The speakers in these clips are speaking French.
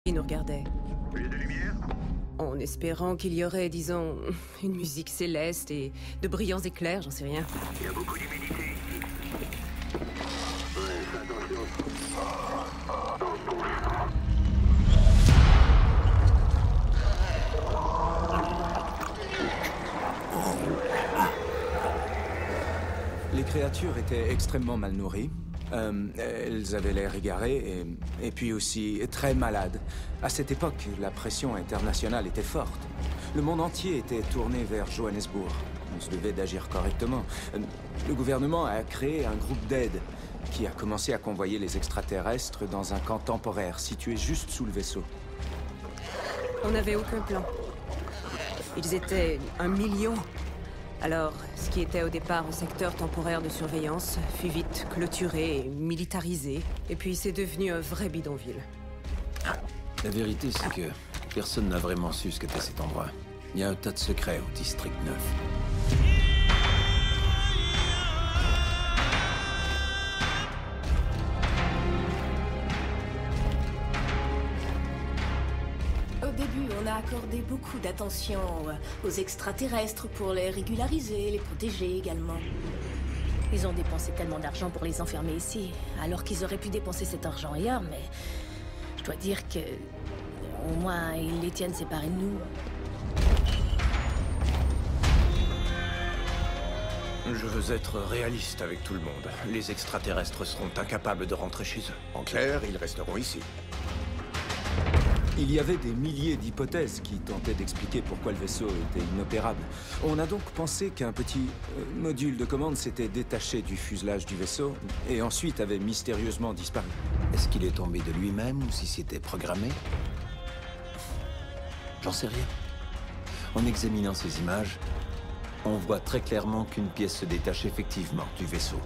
Ils nous regardaient, Plus de lumière? en espérant qu'il y aurait, disons, une musique céleste et de brillants éclairs, j'en sais rien. Il y a beaucoup d'humidité ici. Ouais, fais attention. Les créatures étaient extrêmement mal nourries. Elles avaient l'air égarées et puis aussi très malades. À cette époque, la pression internationale était forte. Le monde entier était tourné vers Johannesburg. On se devait d'agir correctement. Le gouvernement a créé un groupe d'aide qui a commencé à convoyer les extraterrestres dans un camp temporaire situé juste sous le vaisseau. On n'avait aucun plan. Ils étaient 1 million. Alors, ce qui était au départ un secteur temporaire de surveillance fut vite clôturé et militarisé. Et puis c'est devenu un vrai bidonville. La vérité, c'est que personne n'a vraiment su ce qu'était cet endroit. Il y a un tas de secrets au district 9. Au début, on a accordé beaucoup d'attention aux extraterrestres pour les régulariser, les protéger également. Ils ont dépensé tellement d'argent pour les enfermer ici, alors qu'ils auraient pu dépenser cet argent ailleurs, mais je dois dire que au moins ils les tiennent séparés de nous. Je veux être réaliste avec tout le monde. Les extraterrestres seront incapables de rentrer chez eux. En clair, ils resteront ici. Il y avait des milliers d'hypothèses qui tentaient d'expliquer pourquoi le vaisseau était inopérable. On a donc pensé qu'un petit module de commande s'était détaché du fuselage du vaisseau et ensuite avait mystérieusement disparu. Est-ce qu'il est tombé de lui-même ou si c'était programmé? J'en sais rien. En examinant ces images, on voit très clairement qu'une pièce se détache effectivement du vaisseau.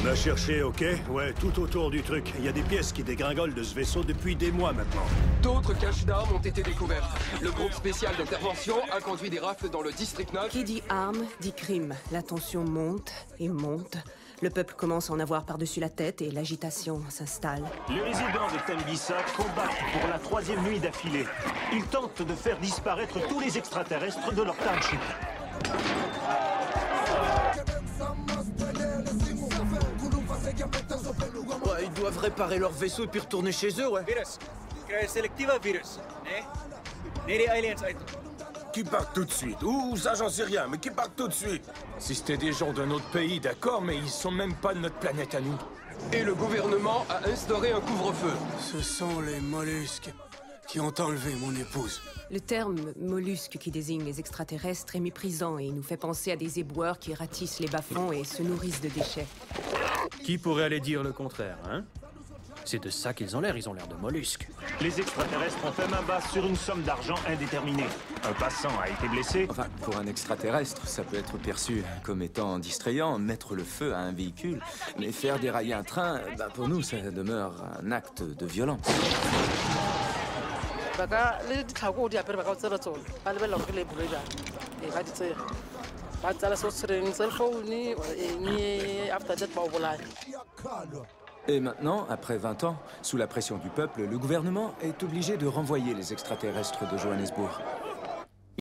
On a cherché, ok? Ouais, tout autour du truc. Il y a des pièces qui dégringolent de ce vaisseau depuis des mois maintenant. D'autres caches d'armes ont été découvertes. Le groupe spécial d'intervention a conduit des rafles dans le district 9. Qui dit armes, dit crime. La tension monte et monte. Le peuple commence à en avoir par-dessus la tête et l'agitation s'installe. Les résidents de Tembisa combattent pour la 3e nuit d'affilée. Ils tentent de faire disparaître tous les extraterrestres de leur township. Ouais, ils doivent réparer leur vaisseau et puis retourner chez eux, ouais. Qui partent tout de suite. Ouh, ça j'en sais rien, mais qui partent tout de suite. Si c'était des gens d'un autre pays, d'accord, mais ils sont même pas de notre planète à nous. Et le gouvernement a instauré un couvre-feu. Ce sont les mollusques qui ont enlevé mon épouse. Le terme mollusque qui désigne les extraterrestres est méprisant et nous fait penser à des éboueurs qui ratissent les bas-fonds et se nourrissent de déchets. Qui pourrait aller dire le contraire, hein? C'est de ça qu'ils ont l'air de mollusques. Les extraterrestres ont fait main basse sur une somme d'argent indéterminée. Un passant a été blessé. Enfin, pour un extraterrestre, ça peut être perçu comme étant distrayant, mettre le feu à un véhicule. Mais faire dérailler un train, pour nous, ça demeure un acte de violence. Et maintenant, après 20 ans, sous la pression du peuple, le gouvernement est obligé de renvoyer les extraterrestres de Johannesburg.